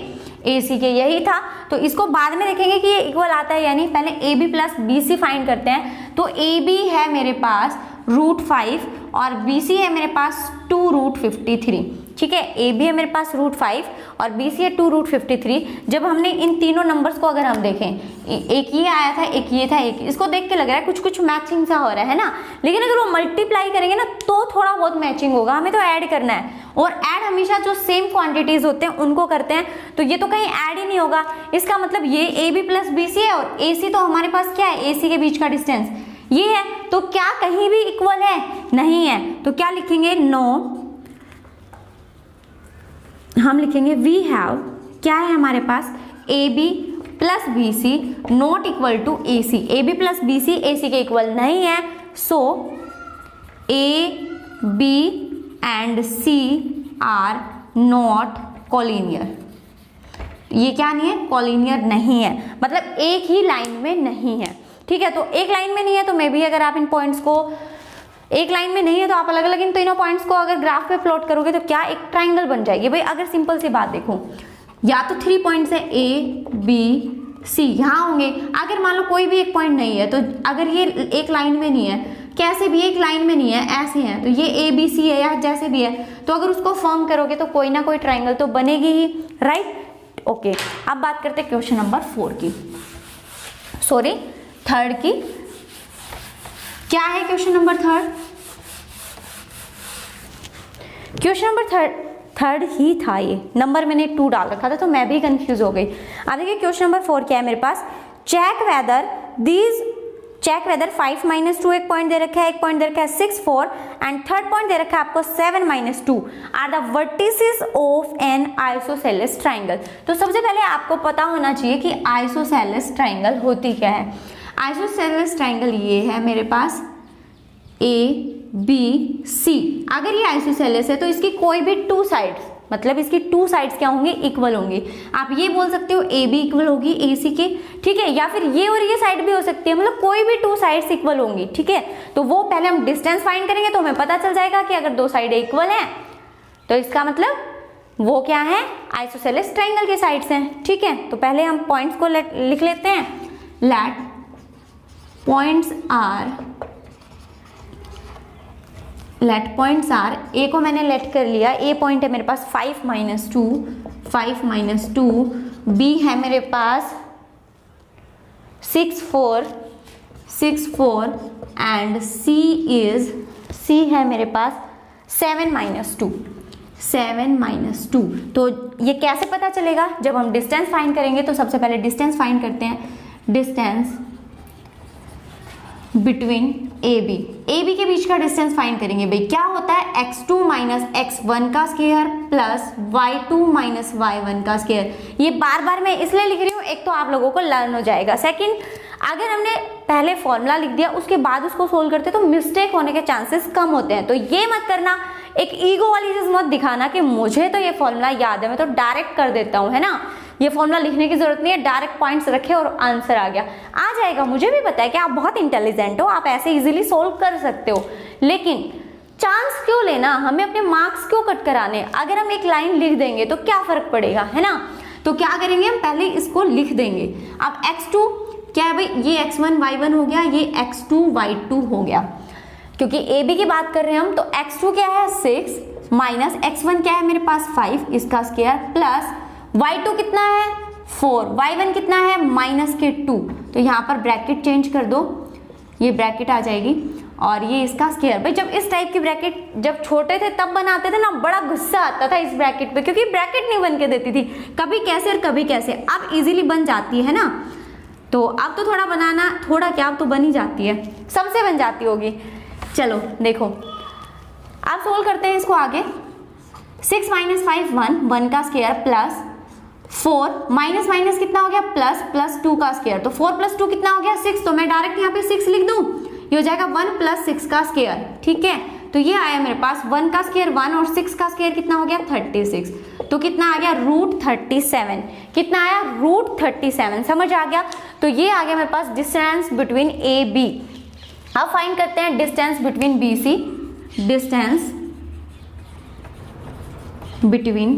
AC के, यही था। तो इसको बाद में देखेंगे कि ये इक्वल आता है या नहीं, पहले AB + BC फाइंड करते हैं। तो AB है मेरे पास √5 और BC है मेरे पास 2√53। ठीक है, AB है मेरे पास √5 और BC है 2√53। जब हमने इन तीनों नंबर्स को अगर हम देखें, एक ये आया था, एक ये था, एक इसको देख के लग रहा है कुछ कुछ मैचिंग सा हो रहा है ना, लेकिन अगर वो मल्टीप्लाई करेंगे ना तो थोड़ा बहुत मैचिंग होगा। हमें तो ऐड करना है, और ऐड हमेशा जो सेम क्वांटिटीज होते हैं उनको करते हैं, तो ये तो कहीं ऐड ही नहीं होगा। इसका मतलब ये AB + BC है और AC तो हमारे पास क्या है, AC के बीच का डिस्टेंस ये है। तो क्या कहीं भी इक्वल है? नहीं है। तो क्या लिखेंगे, नो, हम लिखेंगे वी हैव, क्या है हमारे पास, AB + BC not equal to AC। AB + BC AC के इक्वल नहीं है, so A, B and C are not collinear. ये क्या नहीं है, कोलिनियर नहीं है, मतलब एक ही लाइन में नहीं है। ठीक है, तो एक लाइन में नहीं है तो मे बी अगर आप इन पॉइंट्स को एक लाइन में नहीं है तो आप अलग अलग इन तीनों पॉइंट्स को अगर ग्राफ पे प्लॉट करोगे तो क्या एक ट्राइंगल बन जाएगी। भाई अगर सिंपल सी बात देखो, या तो 3 पॉइंट्स है A, B, C यहाँ होंगे। अगर मान लो कोई भी एक पॉइंट नहीं है, तो अगर ये एक लाइन में नहीं है, कैसे भी एक लाइन में नहीं है, ऐसे हैं, तो ये ABC है या जैसे भी है, तो अगर उसको फॉर्म करोगे तो कोई ना कोई ट्राइंगल तो बनेगी ही, राइट। ओके, अब बात करते हैं क्वेश्चन नंबर 4 की, सॉरी 3rd की। क्या है question number 3rd? Question number 3rd ही था, ये नंबर मैंने 2 डाल रखा था तो मैं भी कंफ्यूज हो गई। अब देखिए क्वेश्चन नंबर 4 क्या है मेरे पास, चेक वेदर 5 - 2 एक पॉइंट दे रखा है, एक पॉइंट दे रखा है 6 4 एंड थर्ड पॉइंट दे रखा है आपको 7 - 2 are the vertices of an isosceles triangle. तो सबसे पहले आपको पता होना चाहिए कि आइसोसेलेस ट्राइंगल होती क्या है। आइसोसेलेस ट्राइंगल ये है मेरे पास ABC। अगर ये आइसोसेलेस है तो इसकी कोई भी 2 साइड्स, मतलब इसकी 2 साइड्स क्या होंगी, इक्वल होंगी। आप ये बोल सकते हो AB इक्वल होगी AC के, ठीक है, या फिर ये और ये साइड भी हो सकती है, मतलब कोई भी 2 साइड्स इक्वल होंगी। ठीक है, तो वो पहले हम डिस्टेंस फाइंड करेंगे तो हमें पता चल जाएगा कि अगर 2 साइड इक्वल है तो इसका मतलब वो क्या है, आइसोसेलेस ट्राइंगल के साइड्स हैं। ठीक है, तो पहले हम पॉइंट्स को लिख लेते हैं। लेट पॉइंट्स आर, ए को मैंने लेट कर लिया, ए पॉइंट है मेरे पास 5 - 2, बी है मेरे पास 6 4 एंड सी है मेरे पास 7 - 2। तो ये कैसे पता चलेगा, जब हम डिस्टेंस फाइंड करेंगे। तो सबसे पहले डिस्टेंस फाइंड करते हैं, डिस्टेंस बिटवीन AB के बीच का डिस्टेंस फाइंड करेंगे। भाई क्या होता है, x2 - x1 का स्क्वायर प्लस y2 - y1 का स्क्वायर। ये बार बार मैं इसलिए लिख रही हूँ, एक तो आप लोगों को लर्न हो जाएगा, सेकंड अगर हमने पहले फॉर्मूला लिख दिया उसके बाद उसको सोल्व करते तो मिस्टेक होने के चांसेस कम होते हैं। तो ये मत करना, एक ईगो वाली चीज मत दिखाना कि मुझे तो ये फॉर्मूला याद है, मैं तो डायरेक्ट कर देता हूँ, है ना। ये फॉर्मूला लिखने की जरूरत नहीं है, डायरेक्ट पॉइंट्स रखे और आंसर आ गया, आ जाएगा। मुझे भी पता है कि आप बहुत इंटेलिजेंट हो, आप ऐसे इजीली सोल्व कर सकते हो, लेकिन चांस क्यों लेना, हमें अपने मार्क्स क्यों कट कराने। अगर हम एक लाइन लिख देंगे तो क्या फर्क पड़ेगा, है ना। तो क्या करेंगे, हम पहले इसको लिख देंगे। अब x2 क्या है भाई, ये x1 y1 हो गया, ये x2 y2 हो गया, क्योंकि AB की बात कर रहे हैं हम। तो x2 क्या है 6 माइनस x1 क्या है मेरे पास 5, इसका स्क्वायर प्लस y2 कितना है 4, y1 कितना है -2, तो यहाँ पर ब्रैकेट चेंज कर दो, ये ब्रैकेट आ जाएगी और ये इसका स्क्वायर। भाई जब इस टाइप की ब्रैकेट जब छोटे थे तब बनाते थे ना, बड़ा गुस्सा आता था इस ब्रैकेट पे, क्योंकि ब्रैकेट नहीं बन के देती थी, कभी कैसे और कभी कैसे। अब इजीली बन जाती है ना, तो अब तो थोड़ा बनाना, थोड़ा क्या, अब तो बन ही जाती है, सबसे बन जाती होगी। चलो देखो अब सोल्व करते हैं इसको आगे। 6 - 5 1 का स्क्वायर प्लस 4 माइनस माइनस कितना हो गया प्लस 2 का स्क्वायर। तो 4 + 2 कितना हो गया 6, तो मैं डायरेक्ट यहाँ पे 6 लिख दूं, ये हो जाएगा 1 + 6 का स्क्वायर। ठीक है, तो ये आया मेरे पास 1 का स्क्वायर 1 और 6 का स्क्वायर कितना हो गया 36। तो कितना आ गया √37। कितना आया √37, समझ आ गया। तो ये आ गया मेरे पास डिस्टेंस बिटवीन ए बी। अब फाइंड करते हैं distance between B C. Distance between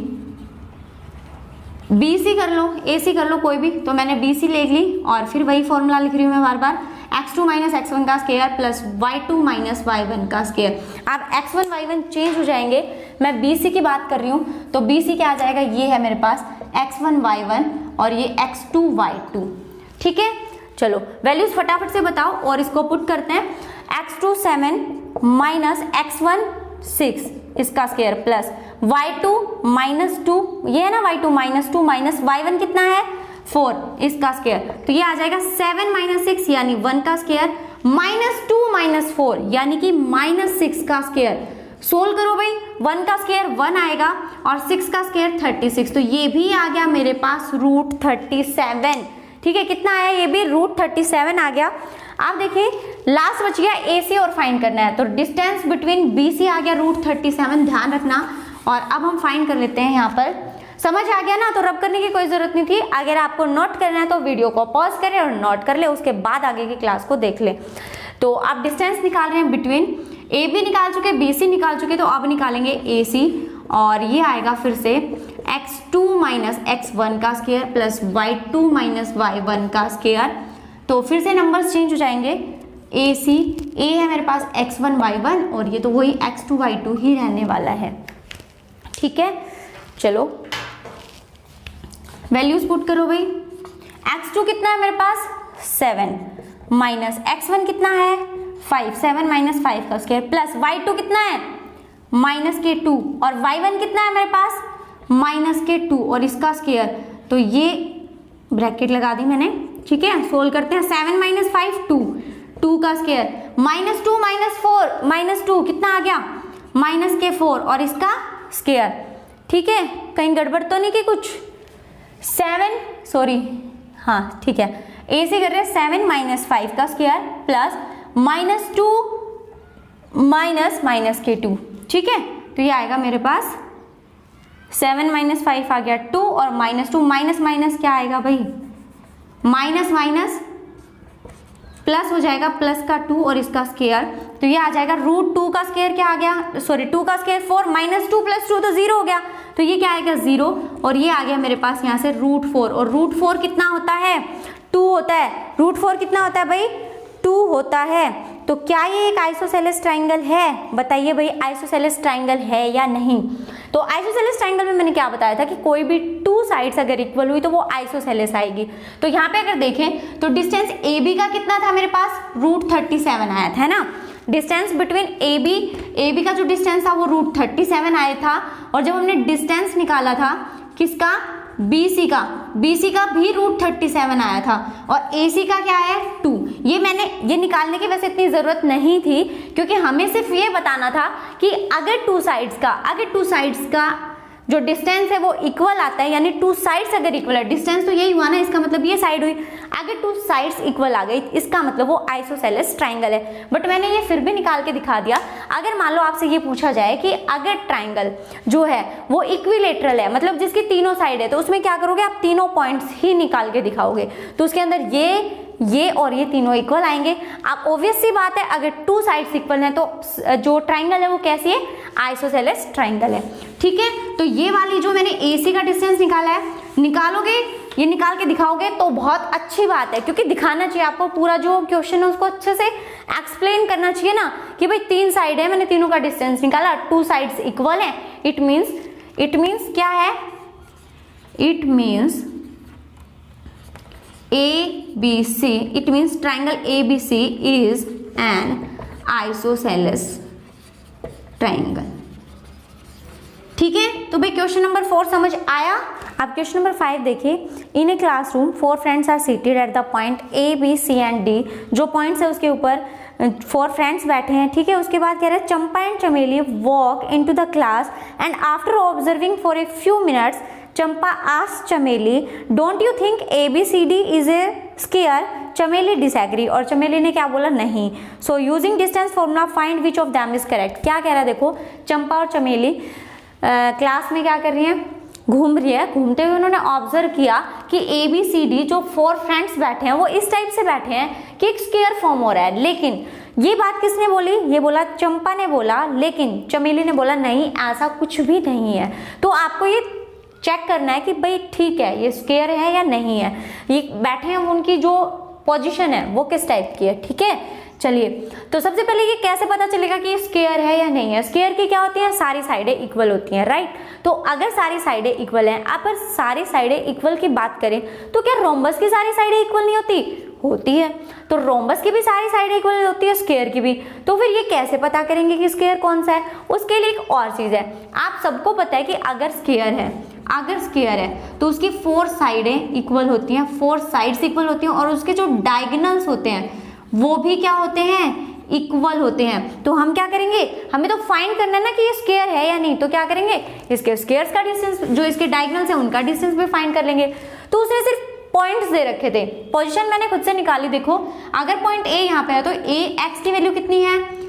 B C कर लो, ए सी कर लो कोई भी, तो मैंने बी सी ले ली और फिर वही फॉर्मूला लिख रही हूँ मैं बार बार, x2 - x1 का स्क्वायर प्लस y2 - y1 का स्क्वायर। अब x1 y1 चेंज हो जाएंगे, मैं बी सी की बात कर रही हूँ, तो बी सी क्या आ जाएगा, ये है मेरे पास x1 y1 और ये x2 y2। ठीक है, चलो वैल्यूज फटाफट से बताओ और इसको पुट करते हैं। x2 7 - x1 6 इसका स्क्वायर प्लस y2 - 2, ये है ना y2 - 2 माइनस y1 कितना है 4 इसका स्क्वायर। तो ये आ जाएगा 7 - 6 यानी 1 का स्क्वायर -2 - 4 यानी कि -6 का स्क्वायर। सोल्व करो भाई, 1 का स्क्वायर 1 आएगा और 6 का स्क्वायर 36, तो ये भी आ गया मेरे पास √37। ठीक है, कितना आया, ये भी √37 आ गया। आप देखिए लास्ट बच गया ए सी और फाइंड करना है, तो डिस्टेंस बिटवीन बी सी आ गया √37, ध्यान रखना। और अब हम फाइंड कर लेते हैं, यहाँ पर समझ आ गया ना, तो रब करने की कोई जरूरत नहीं थी। अगर आपको नोट करना है तो वीडियो को पॉज करें और नोट कर ले, उसके बाद आगे की क्लास को देख ले। तो आप डिस्टेंस निकाल रहे हैं बिटवीन, ए बी निकाल चुके, बी सी निकाल चुके, तो अब निकालेंगे ए सी और ये आएगा फिर से x2 - x1 का स्क्वायर प्लस y2 - y1 का स्क्वायर। तो फिर से नंबर्स चेंज हो जाएंगे, ए सी, ए है मेरे पास x1 y1 और ये तो वही x2 y2 ही रहने वाला है। ठीक है, चलो वैल्यूज पुट करो भाई। x2 कितना है मेरे पास 7 माइनस x1 कितना है 5, 7 - 5 का स्क्वायर प्लस y2 कितना है -2 और y1 कितना है मेरे पास -2 और इसका स्क्वायर। तो ये ब्रैकेट लगा दी मैंने। ठीक है, सोल्व करते हैं। 7 - 5 2 का स्क्वायर -2 - 4 -2 कितना आ गया -4 और इसका स्क्वायर। ठीक है, कहीं गड़बड़ तो नहीं कि कुछ 7 सॉरी, हाँ ठीक है, ए से कर रहे हैं 7 - 5 का स्क्वायर प्लस -2 -2। ठीक है, तो ये आएगा मेरे पास 7 - 5 आ गया 2 और -2 माइनस क्या आएगा भाई, माइनस प्लस हो जाएगा, प्लस का 2 और इसका स्क्वायर। तो ये आ जाएगा √2 का स्क्वायर क्या आ गया, सॉरी 2 का स्क्वायर 4 -2 + 2 तो 0 हो गया, तो ये क्या आएगा 0 और ये आ गया मेरे पास यहाँ से √4 और √4 कितना होता है 2 होता है। √4 कितना होता है भाई 2 होता है। तो क्या ये एक आइसोसेलेस ट्राइंगल है, बताइए भाई आइसोसेलेस ट्राइंगल है या नहीं। तो आइसोसेलेस ट्राइंगल में मैंने क्या बताया था कि कोई भी 2 साइड्स अगर इक्वल हुई तो वो आइसोसेलेस आएगी। तो यहाँ पे अगर देखें तो डिस्टेंस ए बी का कितना था मेरे पास √37 आया था, है ना। डिस्टेंस बिटवीन ए बी का जो डिस्टेंस था वो √37 आया था और जब हमने डिस्टेंस निकाला था किसका बी सी का भी √37 आया था और ए सी का क्या है 2। ये निकालने की वैसे इतनी ज़रूरत नहीं थी क्योंकि हमें सिर्फ ये बताना था कि अगर टू साइड्स का जो डिस्टेंस है वो इक्वल आता है, यानी 2 साइड्स अगर इक्वल है, डिस्टेंस तो यही हुआ ना, इसका मतलब ये साइड हुई, अगर 2 साइड्स इक्वल आ गई इसका मतलब वो आइसोसेलेस ट्राइंगल है। बट मैंने ये फिर भी निकाल के दिखा दिया। अगर मान लो आपसे ये पूछा जाए कि अगर ट्राइंगल जो है वो इक्विलेटरल है, मतलब जिसकी तीनों साइड है, तो उसमें क्या करोगे आप तीनों पॉइंट्स ही निकाल के दिखाओगे, तो उसके अंदर ये और ये तीनों इक्वल आएंगे। अब ऑब्वियस सी बात है अगर 2 साइड्स इक्वल हैं तो जो ट्राइंगल है वो कैसी है आइसोसेलेस ट्राइंगल है। ठीक है, तो ये वाली जो मैंने AC का डिस्टेंस निकाला है, निकालोगे, ये निकाल के दिखाओगे तो बहुत अच्छी बात है, क्योंकि दिखाना चाहिए आपको, पूरा जो क्वेश्चन है उसको अच्छे से एक्सप्लेन करना चाहिए ना कि भाई 3 साइड है, मैंने तीनों का डिस्टेंस निकाला, 2 साइड्स इक्वल है, इट मीन्स क्या है, it means ABC, it means triangle ABC is an isosceles triangle। ठीक है, तो भाई क्वेश्चन नंबर 4 समझ आया। अब क्वेश्चन नंबर 5 देखिए, in a classroom 4 friends are seated at the point A, B, C and D। जो पॉइंट्स है उसके ऊपर 4 फ्रेंड्स बैठे हैं, ठीक है। उसके बाद कह रहे हैं Champa and Chameli walk into the class and after observing for a few minutes Champa asked Chameli, don't you think ABCD is a square? Chameli disagree, और चमेली ने क्या बोला? नहीं। So using distance formula find which of them is correct. क्या कह रहा है देखो, चंपा और चमेली क्लास में क्या कर रही है? घूम रही है। घूमते हुए उन्होंने ऑब्जर्व किया कि ABCD जो 4 फ्रेंड्स बैठे हैं वो इस टाइप से बैठे हैं कि एक स्क्वायर फॉर्म हो रहा है। लेकिन ये बात किसने बोली? ये बोला चंपा ने बोला, लेकिन चमेली ने बोला नहीं, ऐसा कुछ भी नहीं है। तो आपको ये चेक करना है कि भाई ठीक है, ये स्क्वायर है या नहीं है। ये बैठे हैं, उनकी जो पोजीशन है वो किस टाइप की है, ठीक है। चलिए, तो सबसे पहले ये कैसे पता चलेगा कि ये स्क्वायर है या नहीं है? स्क्वायर की क्या होती है? सारी साइडें इक्वल होती हैं, राइट। तो अगर सारी साइडें इक्वल हैं, अगर सारी साइडें इक्वल की बात करें तो क्या रोम्बस की सारी साइडें इक्वल नहीं होती? होती है। तो रोम्बस की भी सारी साइडें इक्वल होती है, स्क्वायर की भी। तो फिर ये कैसे पता करेंगे कि स्क्वायर कौन सा है? उसके लिए एक और चीज है। आप सबको पता है कि अगर स्क्वायर है तो उसकी 4 साइडें इक्वल होती हैं, 4 साइड्स इक्वल होती हैं, और उसके जो डायगोनल्स होते हैं वो भी क्या होते हैं? इक्वल होते हैं। तो हम क्या करेंगे? हमें तो फाइंड करना है ना कि ये स्क्वायर है या नहीं। तो क्या करेंगे? इसके स्क्वायर्स का डिस्टेंस, जो इसके डायगोनल्स हैं उनका डिस्टेंस भी फाइंड कर लेंगे। तो उसने सिर्फ पॉइंट्स दे रखे थे, पोजीशन मैंने खुद से निकाली। देखो, अगर पॉइंट A यहाँ पे है तो x की वैल्यू कितनी है?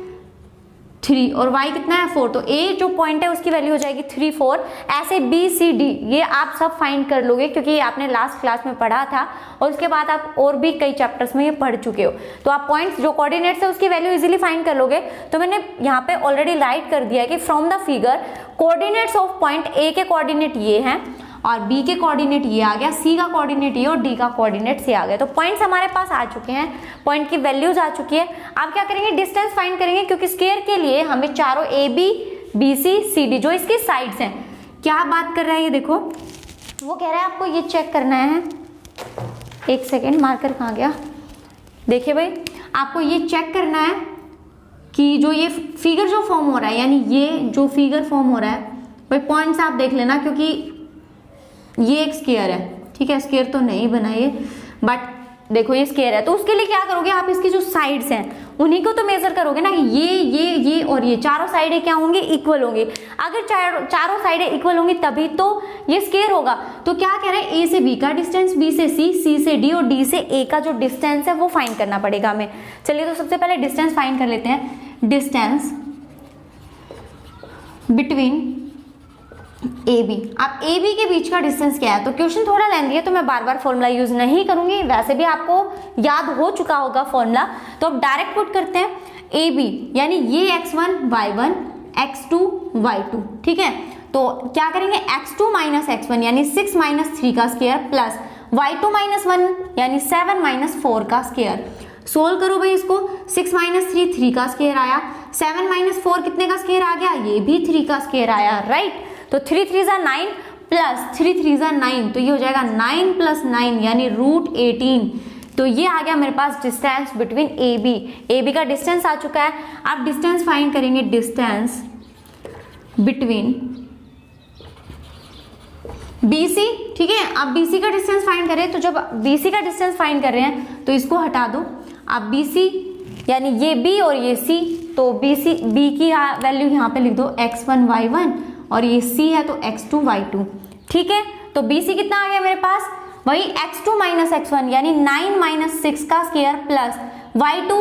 3, और y कितना है? 4। तो A जो पॉइंट है उसकी वैल्यू हो जाएगी 3, 4। ऐसे B, C, D ये आप सब फाइंड कर लोगे, क्योंकि ये आपने लास्ट क्लास में पढ़ा था और उसके बाद आप और भी कई चैप्टर्स में ये पढ़ चुके हो। तो आप पॉइंट्स जो कोऑर्डिनेट्स है उसकी वैल्यू इजीली फाइंड कर लोगे। तो मैंने यहाँ पे ऑलरेडी राइट कर दिया है कि from the figure coordinates of point A के कोऑर्डिनेट ये हैं, और B के कोऑर्डिनेट ये आ गया, C का कोऑर्डिनेट ये, और D का कोऑर्डिनेट ये आ गया। तो पॉइंट्स हमारे पास आ चुके हैं, पॉइंट की वैल्यूज आ चुकी है। अब क्या करेंगे? डिस्टेंस फाइंड करेंगे, क्योंकि स्क्वायर के लिए हमें चारों AB, BC, CD जो इसकी साइड्स हैं, क्या बात कर रहा है ये देखो, वो कह रहा है आपको ये चेक करना है। एक सेकेंड, मार्कर कहाँ गया? देखिए भाई, आपको ये चेक करना है कि जो ये फिगर जो फॉर्म हो रहा है, यानी ये जो फिगर फॉर्म हो रहा है, भाई पॉइंट्स आप देख लेना, क्योंकि ये एक स्क्वायर है, ठीक है। स्क्वायर तो नहीं बनाइए, बट देखो ये स्क्वायर है। तो उसके लिए क्या करोगे? आप इसकी जो साइड्स हैं उन्हीं को तो मेजर करोगे ना, ये और ये चारों साइडें क्या होंगी? इक्वल होंगी। अगर चारों साइडें इक्वल होंगी तभी तो ये स्क्वायर होगा। तो क्या कह रहे हैं? A से B का डिस्टेंस, B से C, C से D और D से A का जो डिस्टेंस है वो फाइंड करना पड़ेगा हमें। चलिए, तो सबसे पहले डिस्टेंस फाइंड कर लेते हैं। Distance between AB। अब AB के बीच का डिस्टेंस क्या है? तो क्वेश्चन थोड़ा लेंथी है तो मैं बार बार फॉर्मूला यूज नहीं करूंगी, वैसे भी आपको याद हो चुका होगा फॉर्मूला। तो अब डायरेक्ट पुट करते हैं। AB यानी ये x1 y1 x2 y2, ठीक है। तो क्या करेंगे? x2 माइनस x1 यानी 6 माइनस 3 का स्क्वायर प्लस y2 माइनस 1 यानी 7 माइनस 4 का स्क्वायर। सोल्व करो भाई इसको। 6 माइनस 3 3 का स्क्वायर आया, 7 माइनस 4 कितने का स्क्वायर आ गया? ये भी 3 का स्क्वायर आया, राइट। तो 3 3 9 प्लस 3 3 9, तो ये हो जाएगा 9 प्लस 9 यानी √18। तो ये आ गया मेरे पास डिस्टेंस बिटवीन AB का डिस्टेंस आ चुका है। अब डिस्टेंस फाइंड करेंगे, डिस्टेंस बिटवीन BC, ठीक है। अब BC का डिस्टेंस फाइंड करें, तो जब BC का डिस्टेंस फाइंड कर रहे हैं तो इसको हटा दो। अब BC यानी ये B और ये C, तो B की वैल्यू यहाँ पे लिख दो x1 y1 और ये C है तो x2 y2, ठीक है। तो BC कितना आ गया मेरे पास? वही x2 माइनस x1 यानी 9 माइनस 6 का स्क्वायर प्लस y2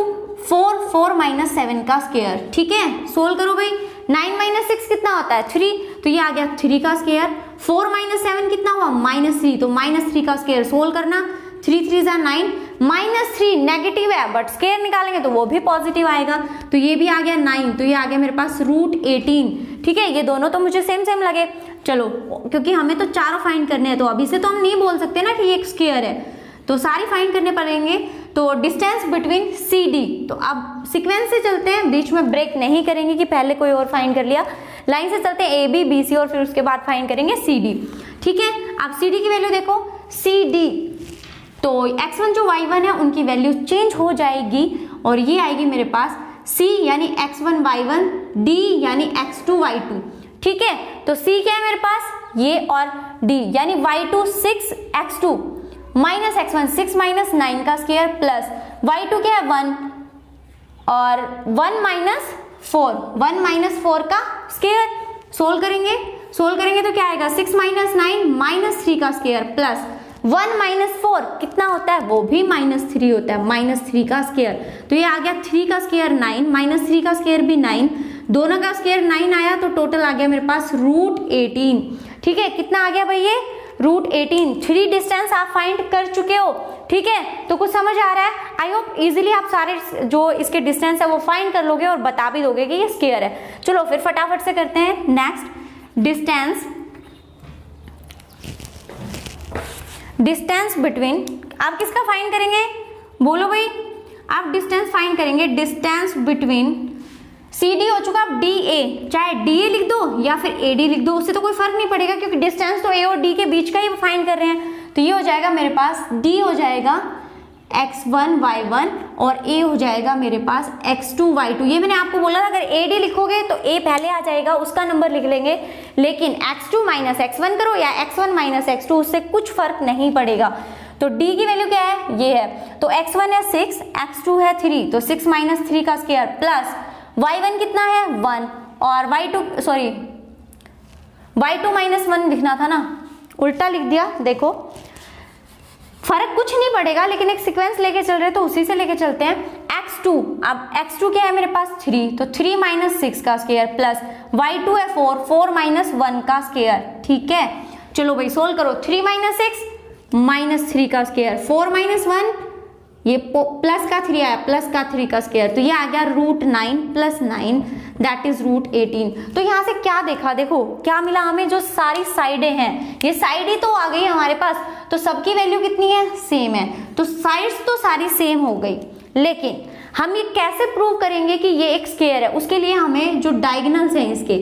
4 माइनस 7 का स्क्वायर, ठीक है। सोल्व करो भाई। 9 माइनस 6 कितना होता है? 3, तो ये आ गया 3 का स्क्वायर। 4 माइनस 7 कितना हुआ? -3, तो -3 का स्क्वायर। सोल्व करना, 3 3 9, -3 नेगेटिव है बट स्क्वायर निकालेंगे तो वो भी पॉजिटिव आएगा। तो ये भी आ गया 9, तो ये आ गया मेरे पास √18, ठीक है। ये दोनों तो मुझे सेम लगे। चलो, क्योंकि हमें तो चारों फाइंड करने हैं तो अभी से तो हम नहीं बोल सकते ना कि ये एक स्क्वायर है, तो सारी फाइंड करने पड़ेंगे। तो डिस्टेंस बिटवीन CD, तो अब सीक्वेंस से चलते हैं, बीच में ब्रेक नहीं करेंगे कि पहले कोई और फाइंड कर लिया। लाइन से चलते हैं AB BC और फिर उसके बाद फाइंड करेंगे CD, ठीक है। अब CD की वैल्यू देखो, CD तो x1 जो y1 है उनकी वैल्यू चेंज हो जाएगी और ये आएगी मेरे पास c यानी x1 y1, d यानी x2 y2। ठीक है, तो c क्या है मेरे पास ये और d यानी y2 6 x2 minus x1 6 minus 9 का स्क्वायर प्लस y2 क्या है 1 और 1 माइनस 4 का स्क्वायर। सोल्व करेंगे तो क्या आएगा 6 माइनस 9 माइनस 3 का स्क्वायर प्लस 1 माइनस 4 कितना होता है वो भी -3 होता है, -3 का स्क्वायर। तो ये आ गया 3 का स्क्वायर 9 माइनस 3 का स्क्वायर भी 9, दोनों का स्क्वायर 9 आया तो टोटल आ गया मेरे पास √18। ठीक है, कितना आ गया भाई ये √18। 3 डिस्टेंस आप फाइंड कर चुके हो। ठीक है, तो कुछ समझ आ रहा है? आई होप इजीली आप सारे जो इसके डिस्टेंस है वो फाइंड कर लोगे और बता भी दोगे कि ये स्क्वायर है। चलो फिर फटाफट से करते हैं नेक्स्ट। डिस्टेंस बिटवीन, आप किसका फाइंड करेंगे बोलो भाई? आप डिस्टेंस फाइंड करेंगे डिस्टेंस बिटवीन CD हो चुका, अब DA, चाहे DA लिख दो या फिर AD लिख दो, उससे तो कोई फर्क नहीं पड़ेगा क्योंकि डिस्टेंस तो A और D के बीच का ही फाइंड कर रहे हैं। तो ये हो जाएगा मेरे पास D हो जाएगा x1 y1 और A हो जाएगा मेरे पास x2 y2। ये मैंने आपको बोला था अगर AD लिखोगे तो A पहले आ जाएगा, उसका नंबर लिख लेंगे, लेकिन x2 माइनस x1 करो या x1 माइनस x2 उससे कुछ फर्क नहीं पड़ेगा। तो D की वैल्यू क्या है ये है, तो x1 है 6 x2 है 3, तो 6 माइनस 3 का स्क्वायर प्लस y1 कितना है 1 और y2 माइनस 1 लिखना था ना, उल्टा लिख दिया। देखो फर्क कुछ नहीं पड़ेगा लेकिन एक सीक्वेंस लेके चल रहे तो उसी से लेके चलते हैं। x2, अब x2 क्या है मेरे पास 3, तो 3 माइनस 6 का स्क्वायर प्लस y2 है 4 माइनस 1 का स्क्वायर। ठीक है, चलो भाई सोल्व करो। 3 माइनस 6 माइनस 3 का स्क्वायर, 4 माइनस 1 ये प्लस का 3 आया, प्लस का 3 का स्क्वायर, तो ये आ गया √9 प्लस 9 दैट इज √18। तो यहाँ से क्या देखा, देखो क्या मिला हमें, जो सारी साइडें हैं ये साइड ही तो आ गई हमारे पास, तो सबकी वैल्यू कितनी है सेम है, तो साइड्स तो सारी सेम हो गई। लेकिन हम ये कैसे प्रूव करेंगे कि ये एक स्क्वायर है, उसके लिए हमें जो डायगोनल्स हैं इसके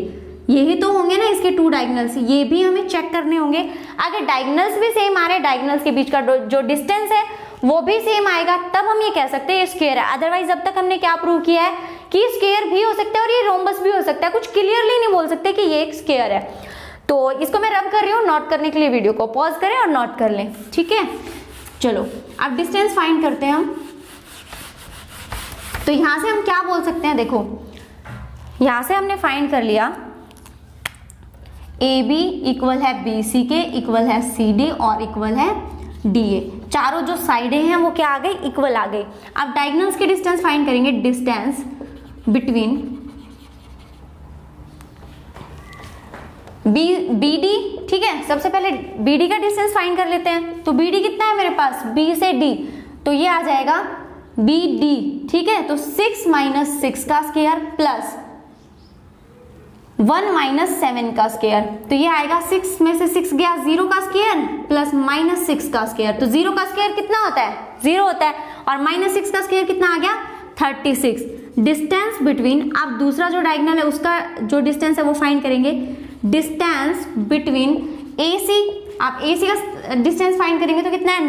यही तो होंगे ना, इसके 2 डायगोनल्स ये भी हमें चेक करने होंगे। अगर डायगोनल्स भी सेम आ रहे हैं, डायगोनल्स के बीच का जो डिस्टेंस है वो भी सेम आएगा, तब हम ये कह सकते हैं ये स्क्वायर है। अदरवाइज अब तक हमने क्या प्रूव किया है कि स्क्वायर भी हो सकता है और ये रोम्बस भी हो सकता है, कुछ क्लियरली नहीं बोल सकते कि ये एक स्क्वायर है। तो इसको मैं रब कर रही हूँ, नोट करने के लिए वीडियो को पॉज करें और नोट कर लें। ठीक है, चलो अब डिस्टेंस फाइंड करते हैं हम। तो यहां से हम क्या बोल सकते हैं, देखो यहां से हमने फाइंड कर लिया AB इक्वल है BC के, इक्वल है CD और इक्वल है DA। चारों जो साइडें हैं वो क्या आ गई, इक्वल आ गई। अब डायगोनल्स के डिस्टेंस फाइंड करेंगे, डिस्टेंस बिटवीन BD। ठीक है, सबसे पहले BD का डिस्टेंस फाइंड कर लेते हैं। तो BD कितना है मेरे पास B से D, तो ये आ जाएगा BD। ठीक है, तो 6 माइनस 6 का स्क्वायर प्लस 1 माइनस 7 का स्क्वायर, तो ये आएगा 6 में से 6 गया 0 का स्क्वायर प्लस माइनस 6 का स्क्वायर, तो 0 का स्क्वायर कितना होता है 0 होता है और माइनस 6 का स्क्वायर कितना आ गया 36। डिस्टेंस बिटवीन, आप दूसरा जो डायगोनल है उसका जो डिस्टेंस है वो फाइंड करेंगे। डिस्टेंस बिटवीन AC, आप AC का डिस्टेंस फाइंड करेंगे तो कितना है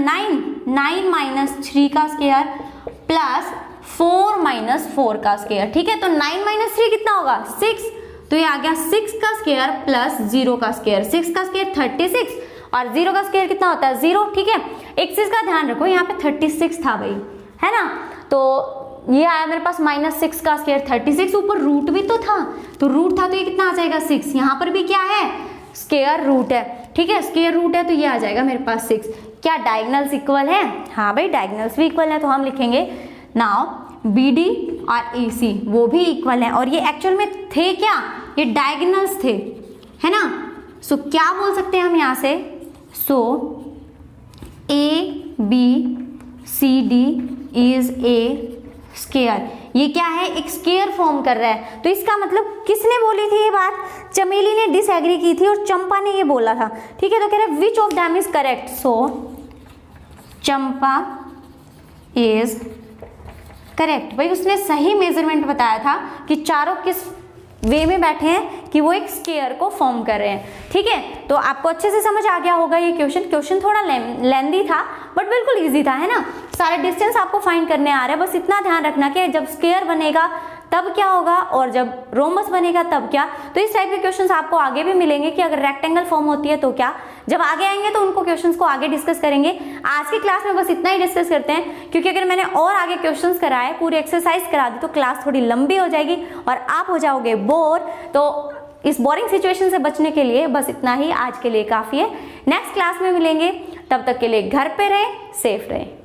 9 माइनस 3 का स्क्वायर प्लस 4 माइनस 4 का स्क्वायर। ठीक है, तो 9 माइनस 3 कितना होगा 6, तो ये आ गया 6 का स्क्वायर प्लस 0 का स्क्वायर, 6 का स्क्वायर 36 और 0 का स्क्वायर कितना होता है 0। ठीक है, एक चीज का ध्यान रखो, यहाँ पे 36 था भाई, है ना, तो ये आया मेरे पास -6 का स्क्वायर 36, ऊपर रूट भी तो था, तो रूट था तो ये कितना आ जाएगा 6। यहाँ पर भी क्या है स्क्वायर रूट है। ठीक है, स्क्वायर रूट है तो ये आ जाएगा मेरे पास 6। क्या डायगोनल्स इक्वल है? हाँ भाई डायगोनल्स भी इक्वल है, तो हम लिखेंगे नाउ BD और AC वो भी इक्वल है, और ये एक्चुअल में थे क्या, ये डायगोनल्स थे, है ना। सो क्या बोल सकते हैं हम यहाँ से, सो ABCD इज ए स्क्वायर। ये क्या है, एक स्क्वायर फॉर्म कर रहा है। तो इसका मतलब किसने बोली थी ये बात, चमेली ने डिसएग्री की थी और चंपा ने ये बोला था। ठीक है, तो कह रहे which of them is correct, so Champa is correct. भाई उसने सही मेजरमेंट बताया था कि चारों किस वे में बैठे हैं कि वो एक स्केयर को फॉर्म कर रहे हैं। ठीक है, तो आपको अच्छे से समझ आ गया होगा ये क्वेश्चन थोड़ा लेंदी था बट बिल्कुल इजी था, है ना। सारे डिस्टेंस आपको फाइंड करने आ रहे हैं, बस इतना ध्यान रखना कि जब स्केयर बनेगा तब क्या होगा और जब रोमबस बनेगा तब क्या। तो इस टाइप के क्वेश्चंस आपको आगे भी मिलेंगे कि अगर रेक्टेंगल फॉर्म होती है तो क्या। जब आगे आएंगे तो उनको क्वेश्चंस को आगे डिस्कस करेंगे। आज की क्लास में बस इतना ही डिस्कस करते हैं, क्योंकि अगर मैंने और आगे क्वेश्चंस कराए, पूरी एक्सरसाइज करा दी तो क्लास थोड़ी लंबी हो जाएगी और आप हो जाओगे बोर। तो इस बोरिंग सिचुएशन से बचने के लिए बस इतना ही आज के लिए काफी है। नेक्स्ट क्लास में मिलेंगे, तब तक के लिए घर पे रहें, सेफ रहें।